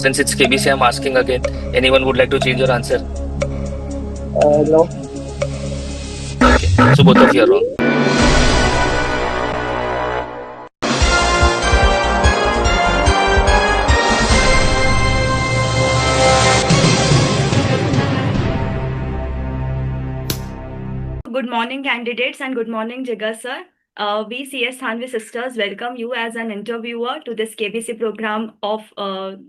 Since it's KBC, I'm asking again. Anyone would like to change your answer? No. Okay, so both of you are wrong. Good morning, candidates, and good morning, Jigar sir. We CS Thanvi Sisters welcome you as an interviewer to this KBC program of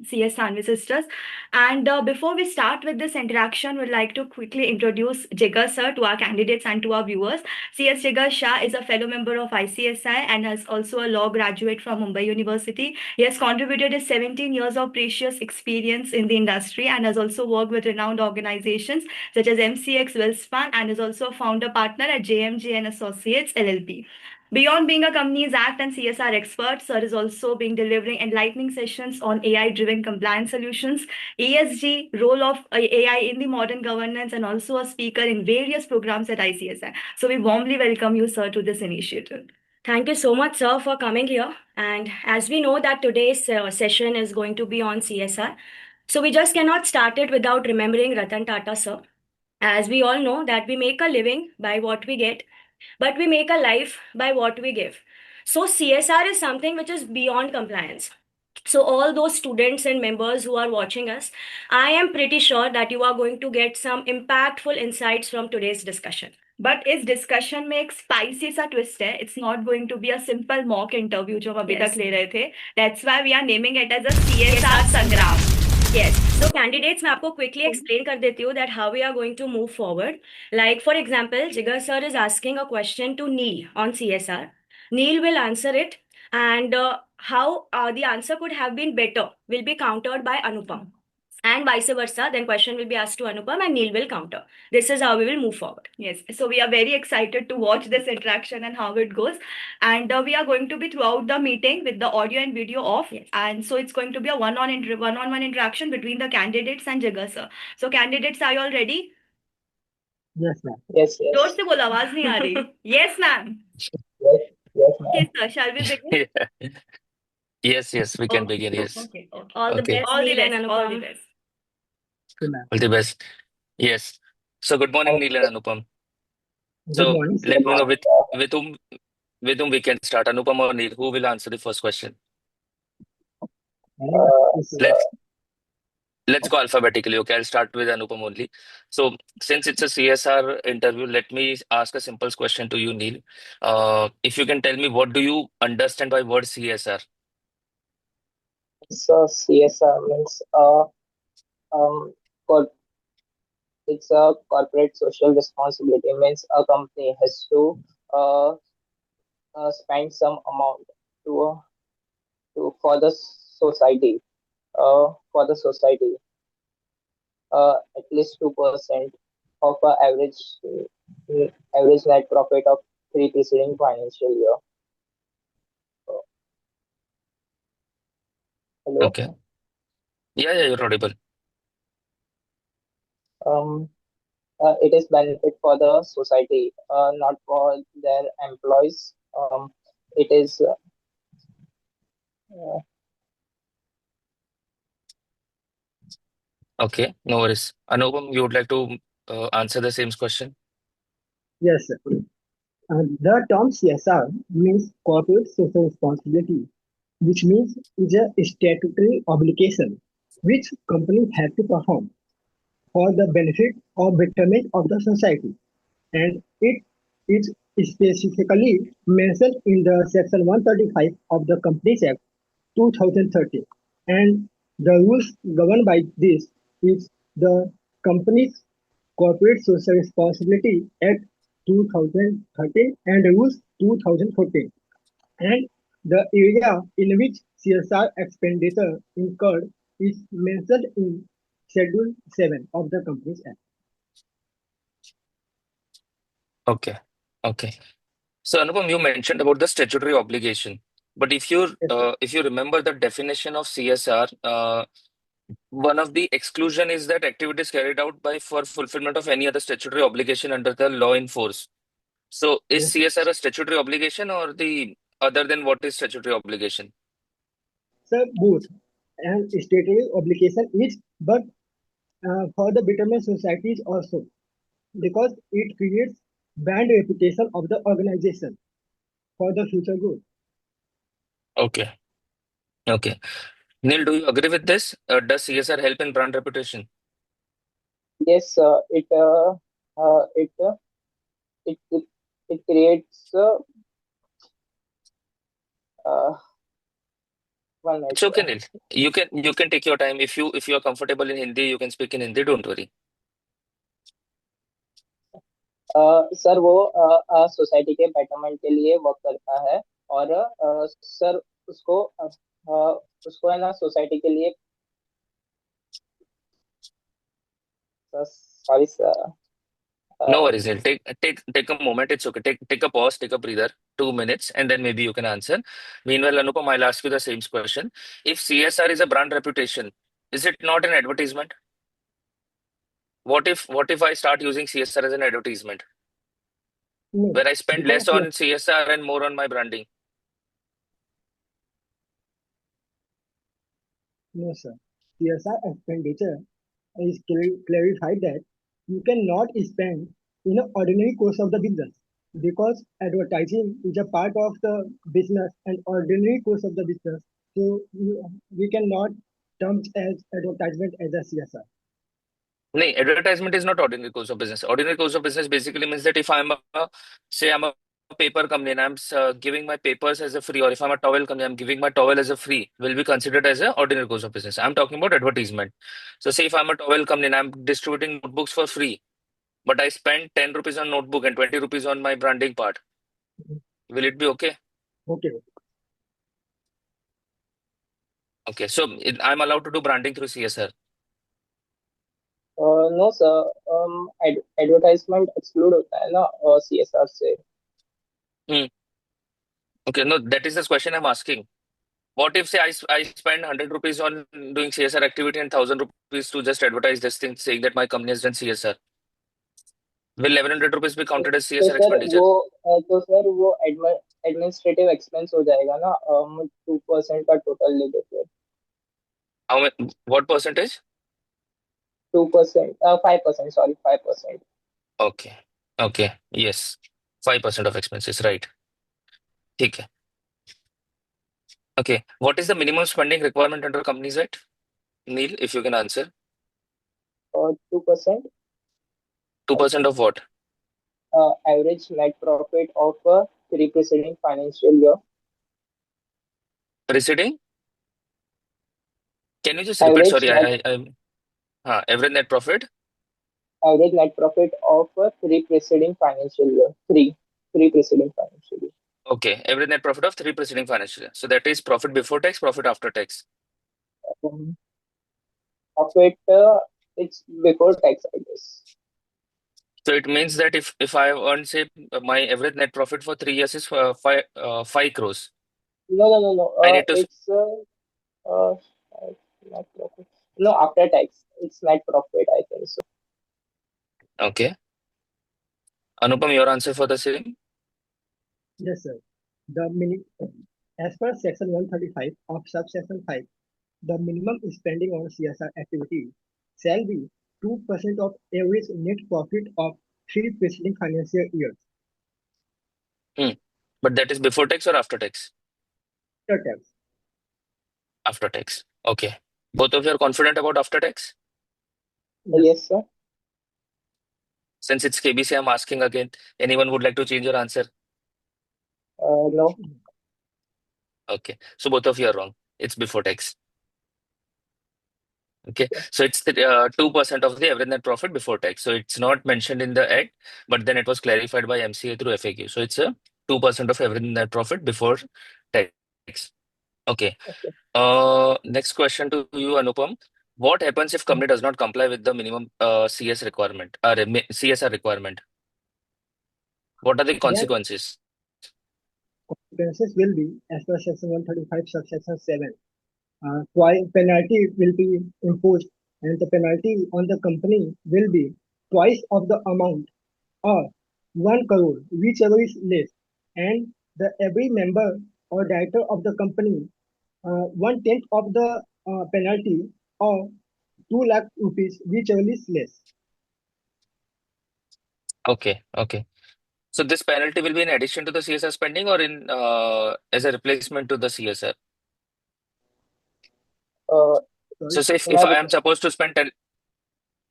CS Thanvi Sisters. And before we start with this interaction, we'd like to quickly introduce Jigar sir to our candidates and to our viewers. CS Jigar Shah is a fellow member of ICSI and has also a law graduate from Mumbai University. He has contributed his 17 years of precious experience in the industry and has also worked with renowned organizations such as MCX Wellspan and is also a founder partner at JMJ and Associates LLP. Beyond being a company's act and CSR expert, Sir is also being delivering enlightening sessions on AI-driven compliance solutions, ESG, role of AI in the modern governance, and also a speaker in various programs at ICSI. So we warmly welcome you, sir, to this initiative. Thank you so much, sir, for coming here. And as we know that today's session is going to be on CSR, so we just cannot start it without remembering Ratan Tata, sir. As we all know that we make a living by what we get, but we make a life by what we give. So CSR is something which is beyond compliance. So all those students and members who are watching us, I am pretty sure that you are going to get some impactful insights from today's discussion. But इस discussion में एक spicy सा twist है. It's not going to be a simple mock interview जो हम अभी तक ले रहे थे. That's why we are naming it as a CSR संग्राम. Yes. So candidates, मैं आपको quickly explain कर देती हूँ that how we are going to move forward. Like for example, Jigar sir is asking a question to Neil on CSR. Neil will answer it, and how the answer could have been better will be countered by Anupam. And vice versa, then question will be asked to Anupam and Neil will counter. This is how we will move forward. Yes, so we are very excited to watch this interaction and how it goes. And we are going to be throughout the meeting with the audio and video off. Yes. And so it's going to be a one-on-one interaction between the candidates and Jigar sir. So candidates, are you all ready? Yes, ma'am. Yes, yes. जोर से बोलो, आवाज नहीं आ रही. Yes, ma'am. Yes, yes, ma'am. Okay, sir. Shall we begin? Yes, we can begin. Yes. Okay. All the Okay. best. All the best. All the best. Okay, ma'am. All the best. Yes. So good morning, Neil and Anupam. Good So morning, sir. let me know with whom we can start. Anupam or Neil, who will answer the first question? Let's let's go alphabetically. Okay, I'll start with Anupam only. So since it's a CSR interview, let me ask a simple question to you, Neil. If you can tell me, what do you understand by word CSR? So CSR means um cor- it's a corporate social responsibility. Means a company has to uh, spend some amount to for the society. For the society, at least 2% of average net profit of three preceding financial year. Hello. Okay. Yeah, you're audible. Um, it is benefit for the society, not for their employees. It is Okay, no worries. Anupam, you would like to answer the same question? Yes, sir. The term CSR means corporate social responsibility, which means is a statutory obligation which companies have to perform for the benefit or betterment of the society. And it is specifically mentioned in the Section 135 of the Companies Act 2013. And the rules governed by this is the Companies Corporate Social Responsibility Act 2013 and Rules 2014. And the area in which CSR expenditure incurred is mentioned in Schedule 7 of the Companies Act. Okay. Okay. So Anupam, you mentioned about the statutory obligation, but Yes, sir. if you remember the definition of CSR, one of the exclusion is that activities carried out by for fulfillment of any other statutory obligation under the law in force. So is Yes, CSR a statutory obligation or the other than what is statutory obligation? sir, both. and statutory obligation is, but for the betterment societies also, because it creates brand reputation of the organization for the future good. Okay. Okay. Neil, do you agree with this? Does CSR help in brand reputation? Yes, it it, it creates uh, one minute. It's okay, Neil. You can take your time. If you are comfortable in Hindi, you can speak in Hindi. Don't worry. Sir वो society के betterment के लिए work करता है और sir उसको उसको है ना सोसाइटी के लिए sorry sir No worries, Neil. Take a moment. It's okay. Take a pause. Take a breather. 2 minutes, and then maybe you can answer. Meanwhile, Anupam, I'll ask you the same question. If CSR is a brand reputation, is it not an advertisement? What if I start using CSR as an advertisement, No, where I spend because less on CSR and more on my branding? no, sir. CSR expenditure is clarified that you cannot spend in an ordinary course of the business, because advertising is a part of the business and ordinary course of the business. So we cannot term as advertisement as a CSR. No, advertisement is not ordinary course of business. Ordinary course of business basically means that if I'm a paper company and I'm giving my papers as a free, or if I'm a towel company, I'm giving my towel as a free, will be considered as a ordinary course of business. I'm talking about advertisement. So say if I'm a towel company and I'm distributing notebooks for free, but I spend 10 rupees on notebook and 20 rupees on my branding part, will it be okay? Okay, Okay, so I'm allowed to do branding through CSR. No sir advertisement exclude होता है ना CSR से Hmm. Okay, no, that is the question I'm asking. What if, say, I spend 100 rupees on doing CSR activity and 1,000 rupees to just advertise this thing saying that my company has done CSR? Will 1,100 rupees be counted as तो CSR sir expenditure? वो administrative expense हो जाएगा ना 2% का total ले लेते What percentage? 2% 5% sorry 5%. Okay. Okay. Yes. 5% of expenses, right. ठीक है. Okay. What is the minimum spending requirement under Companies Act? Neil, if you can answer. 2% 2% of what? average net profit of 3 preceding financial year. Preceding? Can you just repeat? Average Sorry, net average net profit? average net profit of 3 preceding financial year. Three preceding financial year. Okay. Average net profit of 3 preceding financial year. So that is profit before tax, profit after tax. Profit it's before tax, I guess. So it means that if I earn, say, my average net profit for 3 years is 5 crores, No. I need to. It's uh, net profit. No, after tax. It's net profit, I think so. Okay. Anupam, your answer for the same? yes, sir. The mini, as per Section 135 of Subsection 5, the minimum spending on CSR activity shall be 2% of average net profit of 3 preceding financial years Hmm. But that is before tax or after tax? after tax. After tax. Okay. Both of you are confident about after tax? Yes, Yes, sir. Since it's KBC, I'm asking again. Anyone would like to change your answer? No. Okay. So both of you are wrong. It's before tax. Okay. So it's the 2% of the average net profit before tax. So it's not mentioned in the act, but then it was clarified by MCA through FAQ. So it's a 2% of average net profit before tax. Okay. Okay. Next question to you, Anupam. What happens if company does not comply with the minimum CS requirement or CSR requirement? What are the that consequences? consequences will be, as per Section 135 subsection 7, penalty will be imposed, and the penalty on the company will be twice of the amount, or 1 crore, whichever is less, and the every member or director of the company 1/10 of the penalty of 2 lakh rupees, whichever is less. Okay, okay. So this penalty will be in addition to the CSR spending or in as a replacement to the CSR? Uh, So Sorry. say if in a I am supposed to spend 10,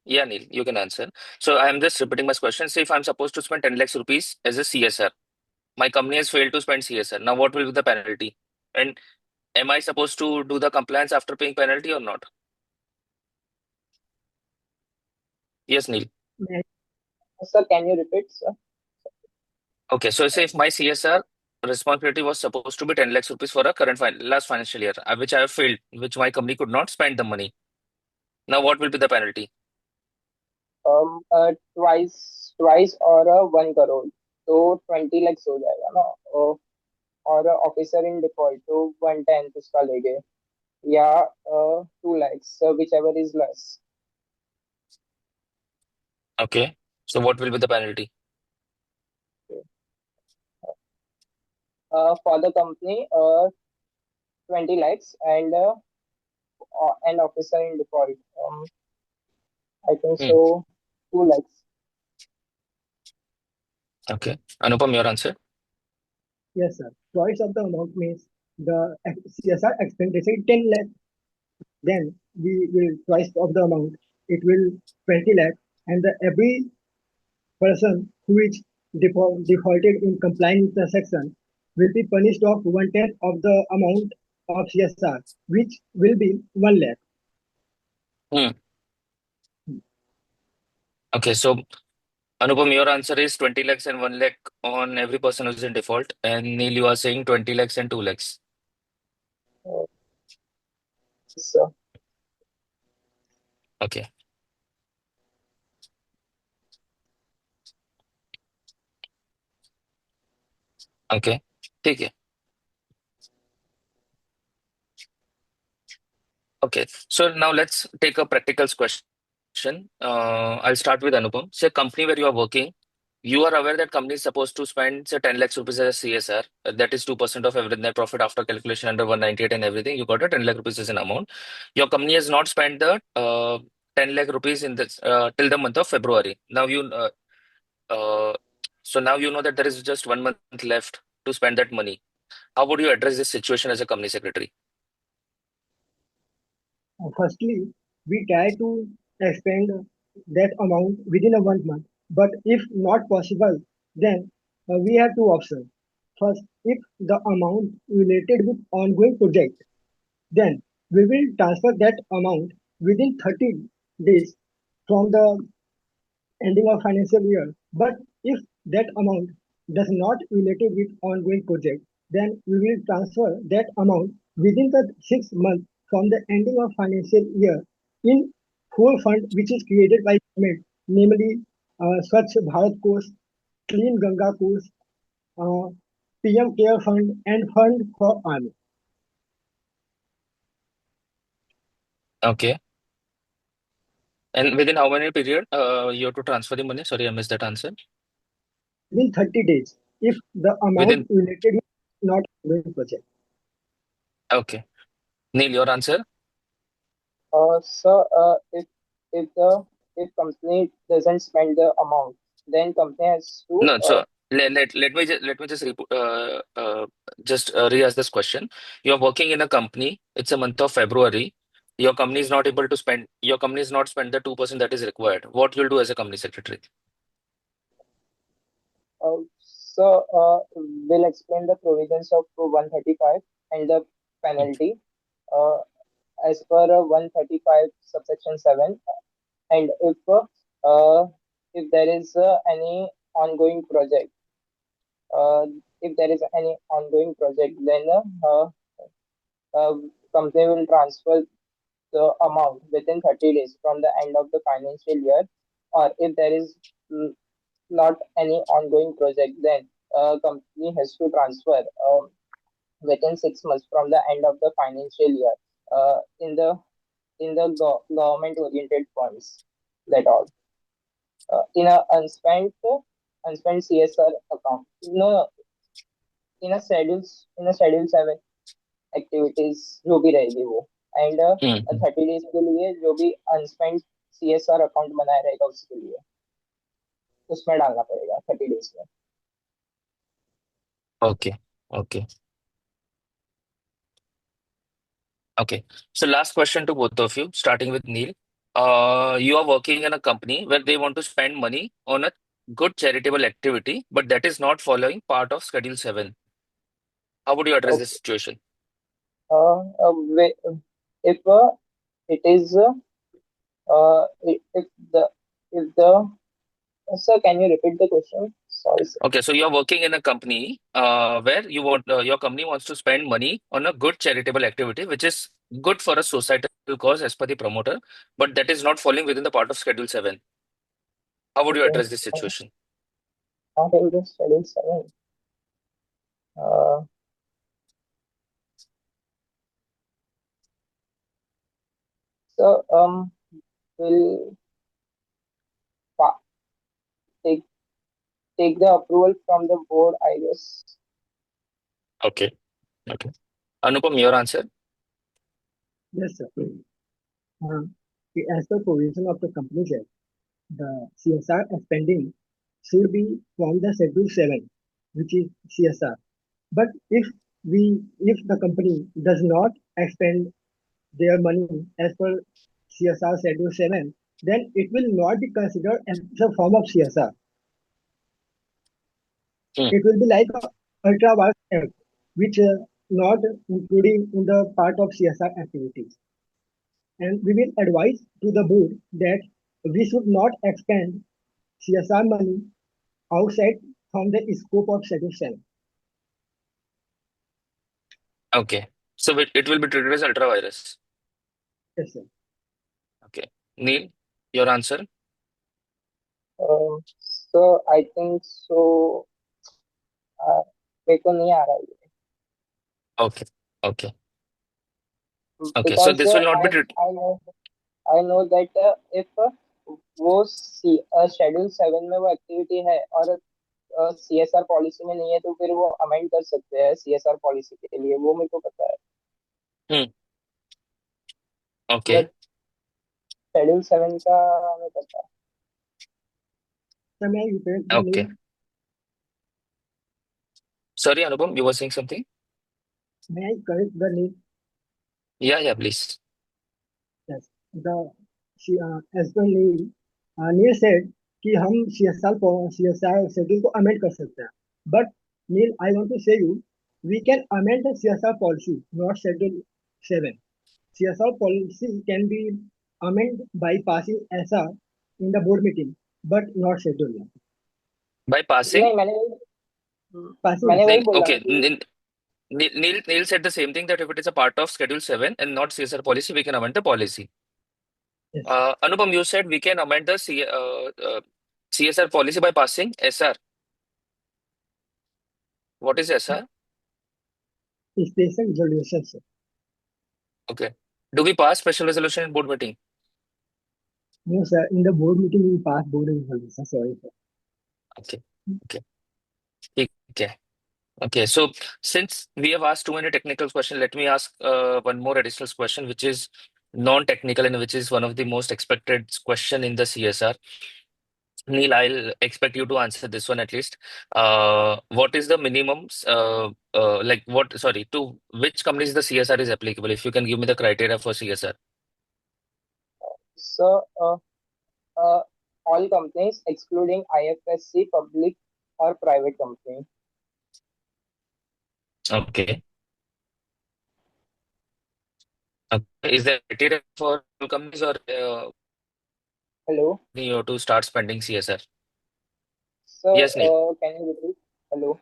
yeah, Neil, you can answer. So I am just repeating my question. Say if I'm supposed to spend 10 lakhs rupees as a CSR, my company has failed to spend CSR. Now what will be the penalty? And am I supposed to do the compliance after paying penalty or not? Yes, Neil. May sir, can you repeat, sir? Okay, so say if my CSR responsibility was supposed to be 10 lakhs rupees for a last financial year, which I have failed, which my company could not spend the money. Now what will be the penalty? Twice or 1 crore, तो 20 lakhs हो जाएगा ना, और officer in default तो 1/10 उसका लेंगे, या 2 lakhs, whichever is less. Okay, so what will be the penalty? For the company, 20 lakhs, and officer in default, I think Hmm. so, 2 lakhs. Okay, Anupam, your answer. Yes, sir. Twice of the amount means the CSR expenditure is 10 lakh. Then we will twice of the amount. It will 20 lakh, and every person who is defaulted in complying with the section will be punished of 1/10 of the amount of CSR, which will be 1 lakh. Hmm. Okay, so Anupam, your answer is 20 lakhs and 1 lakh on every person who's in default. And Neil, you are saying 20 lakhs and 2 lakhs. Uh, so Okay, okay. ठीक है. Okay, so now let's take a practical question. I'll start with Anupam. Say, a company where you are working, you are aware that company is supposed to spend say 10 lakhs rupees as a CSR. That is 2% of every net profit after calculation under 198 and everything. You got a 10 lakh rupees as an amount. Your company has not spent the 10 lakh rupees in this till the month of February. Now uh, so now you know that there is just 1 month left to spend that money. How would you address this situation as a company secretary? Firstly, we try to expend that amount within a 1 month. But if not possible, then we have two options. First, if the amount related with ongoing project, then we will transfer that amount within 30 days from the ending of financial year. But if that amount does not related with ongoing project, then we will transfer that amount within the 6 months from the ending of financial year in whole fund which is created by government, namely Swachh Bharat Course, Clean Ganga Course, uh, PM Care Fund, and Fund for Army. Okay. And within how many period you have to transfer the money? Sorry, I missed that answer. Within 30 days if the amount Within, related is not ongoing project. okay. Neil, your answer? so if the if company doesn't spend the amount, then company has to, No, so let me just re-ask this question. You're working in a company, it's a month of February. Your company is not able to spend, your company is not spend the 2% that is required. What you'll do as a company secretary? we'll explain the provisions of 135 and the penalty, uh, as per 135 subsection 7. And if there is any ongoing project, uh, if there is any ongoing project, then uh, company will transfer the amount within 30 days from the end of the financial year. Or if there is mm, not any ongoing project, then company has to transfer within 6 months from the end of the financial year, in the government oriented funds. That all, in a unspent CSR account. No, in a schedule 7 activities जो भी रहेगी वो and hmm 30 days के लिए जो भी अनस्पेंड CSR account बनाया रहेगा उसके लिए उसमें डालना पड़ेगा 30 डेज में। Okay okay Okay. So last question to both of you, starting with Neil. You are working in a company where they want to spend money on a good charitable activity, but that is not following part of Schedule 7. How would you address this Okay. situation? If it is if the sir, can you repeat the question? Sorry, sir. Okay, so you are working in a company where you want your company wants to spend money on a good charitable activity, which is good for a societal cause as per the promoter, but that is not falling within the part of Schedule 7. How would you Okay. address this situation? How will the Schedule 7? Uh, so will pa- take take the approval from the board, I guess. Okay. Okay. Anupam, your answer? Yes, sir. Uh, as per provision of the Companies Act, the CSR spending should be from the Schedule 7, which is CSR. But if the company does not expend their money as per CSR Schedule 7, then it will not be considered as a form of CSR. Hmm. It will be like a ultra vires act, which not including in the part of CSR activities. And we will advise to the board that we should not expend CSR money outside from the scope of Schedule 7. Okay. So it will be treated as ultra virus. Yes, sir. Okay. Neil, your answer? So I think so. मेरे को नहीं आ रहा है Okay. Okay. Okay. So because this will not be treated. I know that if वो schedule 7 में वो activity है और CSR पॉलिसी में नहीं है तो फिर वो अमेंड कर सकते हैं CSR पॉलिसी के लिए, वो मेरे को पता है। Hmm. But Okay. शेड्यूल 7 का नहीं पता। So may I repeat the Okay. name? Sorry, Anupam, you were saying something? May I correct the name? Yeah, yeah, please. Yes. As per name, nil said कि हम CSR schedule को amend कर सकते हैं. But nil, I want to say you, we can amend the CSR policy, not Schedule 7. CSR policy can be amended by passing SR in the board meeting, but not schedule. By passing? नहीं Passing. मैंने वही Then, बोला ना okay. कि Neil said the same thing that if it is a part of Schedule 7 and not CSR policy, we can amend the policy. Yes. Anupam, you said we can amend the CSR policy by passing SR. What is SR? Special resolution, sir. Okay. Do we pass special resolution in board meeting? No, sir. In the board meeting, we pass board resolution. Sorry, sir. Okay. Okay. Okay. Okay. So since we have asked too many technical questions, let me ask one more additional question, which is non-technical and which is one of the most expected question in the CSR. Neil, I'll expect you to answer this one at least. What is the minimums? Sorry, to which companies the CSR is applicable? If you can give me the criteria for CSR. so uh, all companies excluding IFSC public or private company। Okay. Okay. Is there criteria for all companies or hello you have to start spending CSR? Sir, Yes, Neil. Can you repeat? Hello.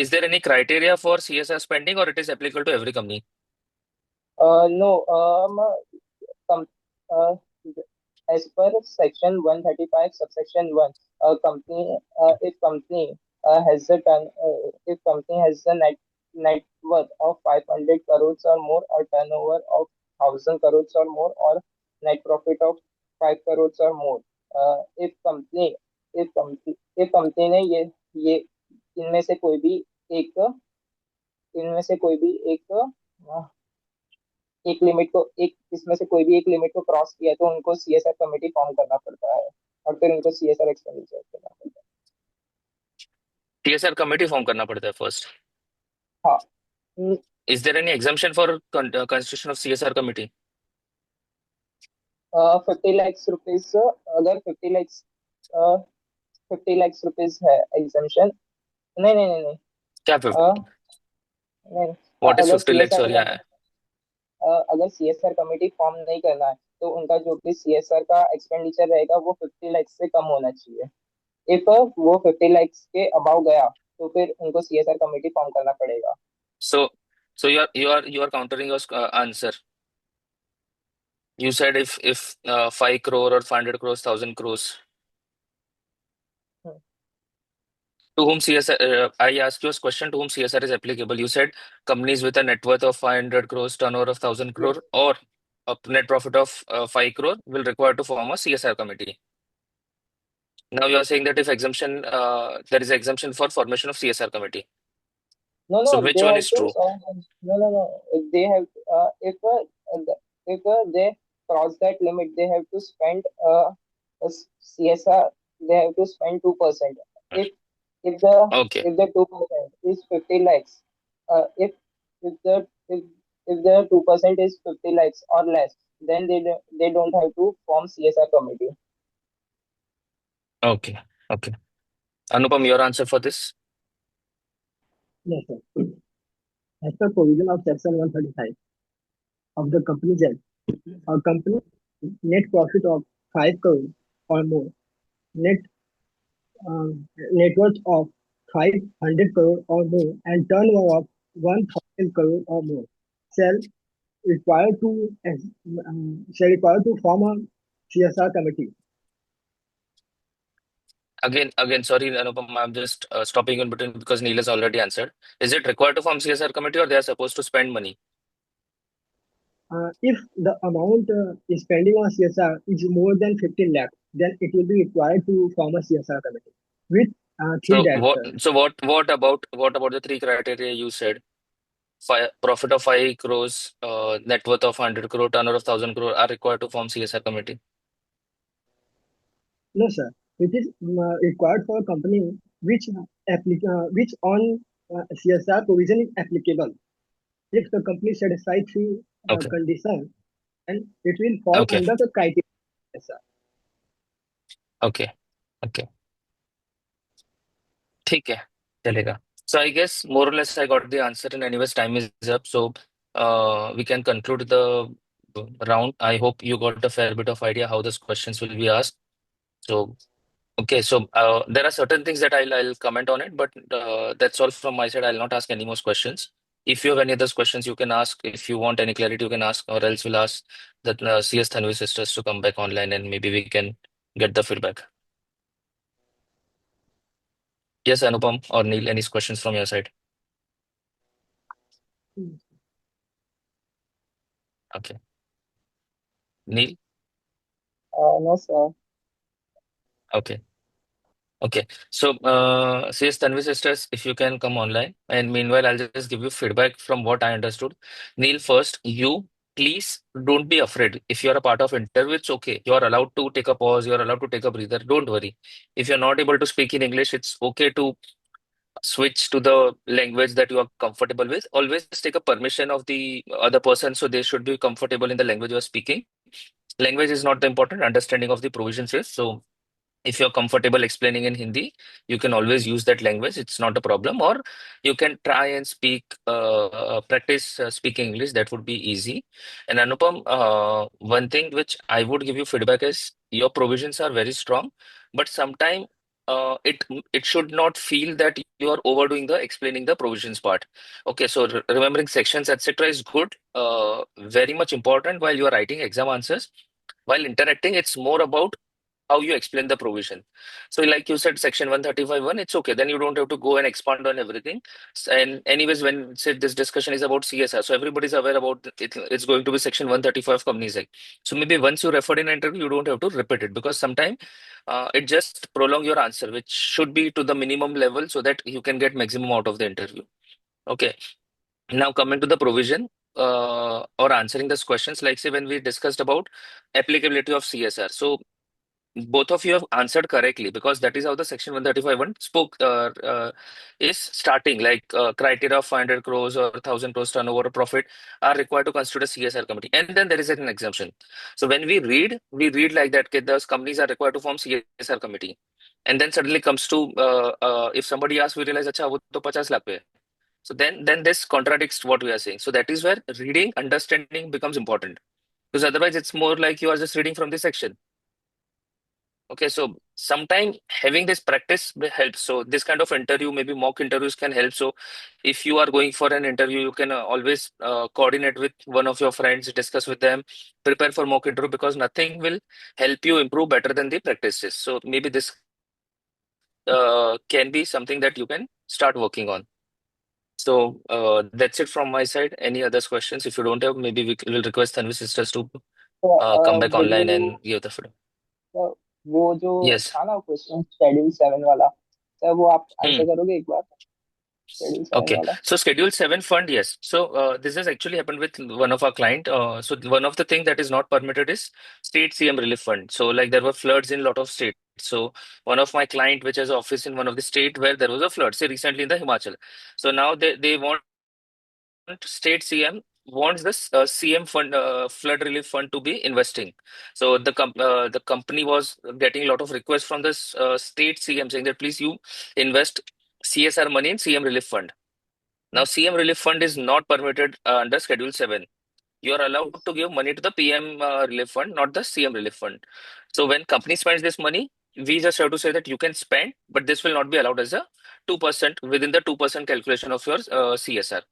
Is there any criteria for CSR spending or it is applicable to every company? No com- uh, as per section 135 subsection 1, company if company has a if company has a net worth of 500 crores or more, or turnover of 1000 crores or more, or net profit of 5 crores or more, if company ने ये इनमें से कोई भी एक एक limit को, एक इसमें से कोई भी एक लिमिट को क्रॉस किया तो उनको सीएसआर कमेटी फॉर्म करना पड़ता है और फिर उनको सीएसआर एक्सपेंडिचर करना पड़ता TSR कमेटी फॉर्म करना पड़ता है फर्स्ट. है। हाँ, Is there any exemption for constitution of CSR committee? 50 lakh rupees, अगर 50 लाख रुपीज है एग्जामेशन। नहीं नहीं नहीं नहीं। क्या अ, नहीं, what is अगर 50 lakhs? सीएसआर और का, yeah. अगर सीएसआर कमेटी फॉर्म नहीं करना है तो उनका जो भी सीएसआर का एक्सपेंडिचर रहेगा वो 50 लाख से कम होना चाहिए। इफ वो 50 लाख के अबाव गया तो फिर उनको सीएसआर कमेटी फॉर्म करना पड़ेगा। So you are countering your answer. You said if 5 crore or 500 crores, 1,000 crores. Hmm, To whom CSR? I asked you a question. To whom CSR is applicable? You said companies with a net worth of 500 crores, turnover of 1,000 yes. crore, or a net profit of 5 crore will require to form a CSR committee. Now you are saying that if exemption, there is exemption for formation of CSR committee. No, So no, which they one have is to. true? No, no, no. They have. If they cross that limit, they have to spend CSR. They have to spend 2%. If if the Okay. if the 2% is 50 lakhs, if the if the 2% is 50 lakhs or less, then they don't have to form CSR committee. Okay. Okay. Anupam, your answer for this? Yes, sir. As per provision of Section 135 of the Companies Act, a company net profit of 5 crore or more, net net worth of 500 crore or more, and turnover of 1,000 crore or more shall require to form a CSR committee. Again, sorry, Anupam, I'm just stopping in between because Neil has already answered. Is it required to form CSR committee or they are supposed to spend money? If the amount is spending on CSR is more than 15 lakh, then it will be required to form a CSR committee. With think So that what? So what about the three criteria you said? Profit of 5 crores, net worth of 100 crore, turnover of 1,000 crore are required to form CSR committee. no sir, it is required for a company which on CSR provision is applicable. If the company satisfies the Okay. condition, then it will fall Okay. under the criteria. Yes, sir. Okay. Okay. ठीक है, चलेगा. So I guess more or less I got the answer, and anyways time is up. So we can conclude the round. I hope you got a fair bit of idea how those questions will be asked. So okay, so there are certain things that I'll comment on it, but that's all from my side. I'll not ask any more questions. If you have any other questions, you can ask. If you want any clarity, you can ask, or else we'll ask the CS Thanvi sisters to come back online, and maybe we can get the feedback. Yes, Anupam or Neil, any questions from your side? Okay, Neil. No, sir. Okay. Okay, so CS Tanvi sisters, if you can come online, and meanwhile, I'll just give you feedback from what I understood. Neil, first, you please don't be afraid. If you're a part of interview, it's okay. You're allowed to take a pause, you're allowed to take a breather. Don't worry. If you're not able to speak in English, it's okay to switch to the language that you are comfortable with. Always take a permission of the other person, so they should be comfortable in the language you're speaking. Language is not the important, understanding of the provisions is. So if you're comfortable explaining in Hindi, you can always use that language. It's not a problem. Or you can try and practice speaking English. That would be easy. And Anupam, one thing which I would give you feedback is your provisions are very strong, but sometimes it should not feel that you are overdoing the explaining the provisions part. Okay, so remembering sections, etc., is good. Very much important while you are writing exam answers. While interacting, it's more about how you explain the provision. So, like you said, section 135(1), it's okay. Then you don't have to go and expand on everything. And anyways, when say this discussion is about CSR, so everybody's aware about it, it's going to be section 135 Companies Act. So maybe once you referred in an interview, you don't have to repeat it because sometimes it just prolong your answer, which should be to the minimum level so that you can get maximum out of the interview. Okay. Now coming to the provision. or answering these questions, like say when we discussed about applicability of CSR. So both of you have answered correctly because that is how the section 135 spoke is starting, like criteria of 500 crores or 1000 crores turnover or profit are required to constitute a CSR committee, and then there is an exemption. So when we read like that, okay, those companies are required to form CSR committee, and then suddenly comes to if somebody asks, we realize acha wo to 50 lakh pe hai. So then this contradicts what we are saying. So that is where reading understanding becomes important, because otherwise it's more like you are just reading from the section. Okay, so sometime having this practice will help. So this kind of interview, maybe mock interviews can help. So if you are going for an interview, you can always coordinate with one of your friends, discuss with them, prepare for mock interview, because nothing will help you improve better than the practices. So maybe this can be something that you can start working on. So that's it from my side. Any other questions? If you don't have, maybe we will request Tanvi sisters to So, come back will online you and give the feedback. Sir, वो जो Yes. था ना question schedule 7 वाला, sir वो आप Hmm. Answer करोगे एक बार, schedule 7 Okay. वाला? So Schedule 7 fund, yes. So this has actually happened with one of our client. So one of the thing that is not permitted is state CM relief fund. So like there were floods in a lot of states. So one of my client, which has office in one of the state where there was a flood, say recently in the Himachal. So now they want state CM wants this CM fund, flood relief fund, to be investing. So the company was getting a lot of requests from this state CM saying that please you invest CSR money in CM relief fund. Now, CM Relief Fund is not permitted under Schedule 7. You are allowed to give money to the PM Relief Fund, not the CM Relief Fund. So, when company spends this money, we just have to say that you can spend, but this will not be allowed as a 2% within the 2% calculation of your CSR.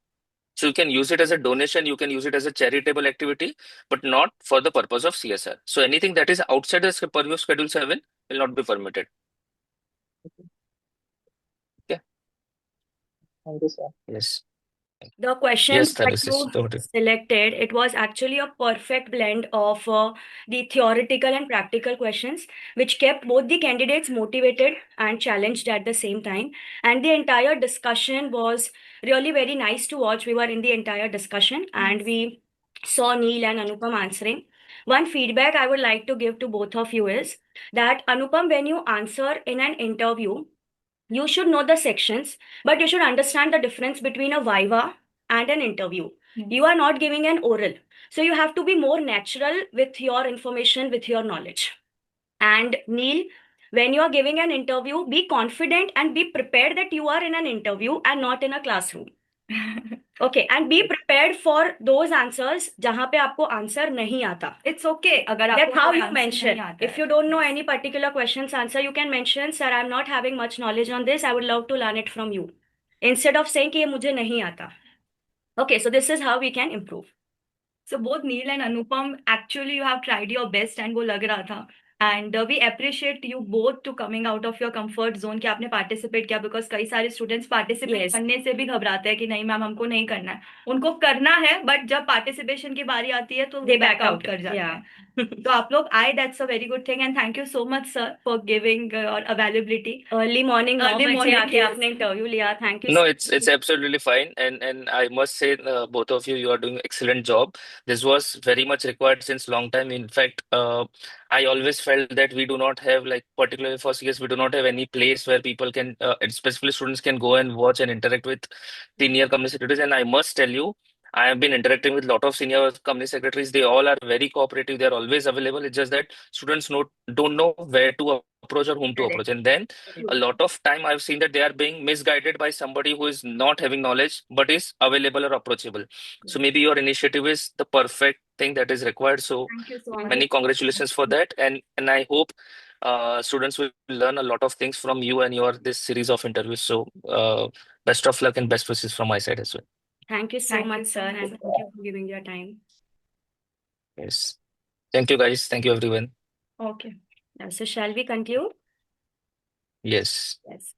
So, you can use it as a donation, you can use it as a charitable activity, but not for the purpose of CSR. So, anything that is outside the purview of Schedule 7 will not be permitted. Okay. Thank you sir. Yes. The Yes, questions that Thalis, you selected, it was actually a perfect blend of the theoretical and practical questions, which kept both the candidates motivated and challenged at the same time. And the entire discussion was really very nice to watch. We were in the entire discussion and we saw Neil and Anupam answering. One feedback I would like to give to both of you is that, Anupam, when you answer in an interview, you should know the sections, but you should understand the difference between a viva and an interview. You are not giving an oral. So you have to be more natural with your information, with your knowledge. And Neil, when you are giving an interview, be confident and be prepared that you are in an interview and not in a classroom. Okay, and be prepared for those answers जहाँ पे आपको answer नहीं आता. It's okay अगर आपको That's how you mention. If you don't know any particular question's answer, you can mention, sir, I'm not having much knowledge on this. I would love to learn it from you. Instead of saying कि ये मुझे नहीं आता. Okay, so this is how we can improve. So both Neil and Anupam, actually you have tried your best and वो लग रहा था. And we appreciate you both to coming out of your comfort zone कि आपने participate किया, because कई सारे students participate Yes. करने से भी घबराते हैं कि नहीं मैम हमको नहीं करना है. उनको करना है, but जब participation की बारी आती है तो They back back out out. कर जाते Yeah. हैं. तो आप लोग आए, that's a very good thing, and thank you so much sir for giving your availability. Early morning 9 बजे आके आपने interview लिया. Thank you. No, it's absolutely fine, and I must say, both of you are doing excellent job. This was very much required since long time. In fact, I always felt that we do not have, like particularly for CS, we do not have any place where people can, and especially students can go and watch and interact with senior company secretaries. And I must tell you, I have been interacting with a lot of senior company secretaries. They all are very cooperative. They are always available. It's just that students don't know where to approach or whom to approach, and then a lot of time I've seen that they are being misguided by somebody who is not having knowledge but is available or approachable. So maybe your initiative is the perfect thing that is required. So Thank you so much. many congratulations for that, and I hope students will learn a lot of things from you and your this series of interviews. So best of luck and best wishes from my side as well. Thank you so Thank you much so sir, much. and thank you for giving your time. Yes, thank you guys. Thank you everyone. Okay. So shall we conclude? Yes. Yes.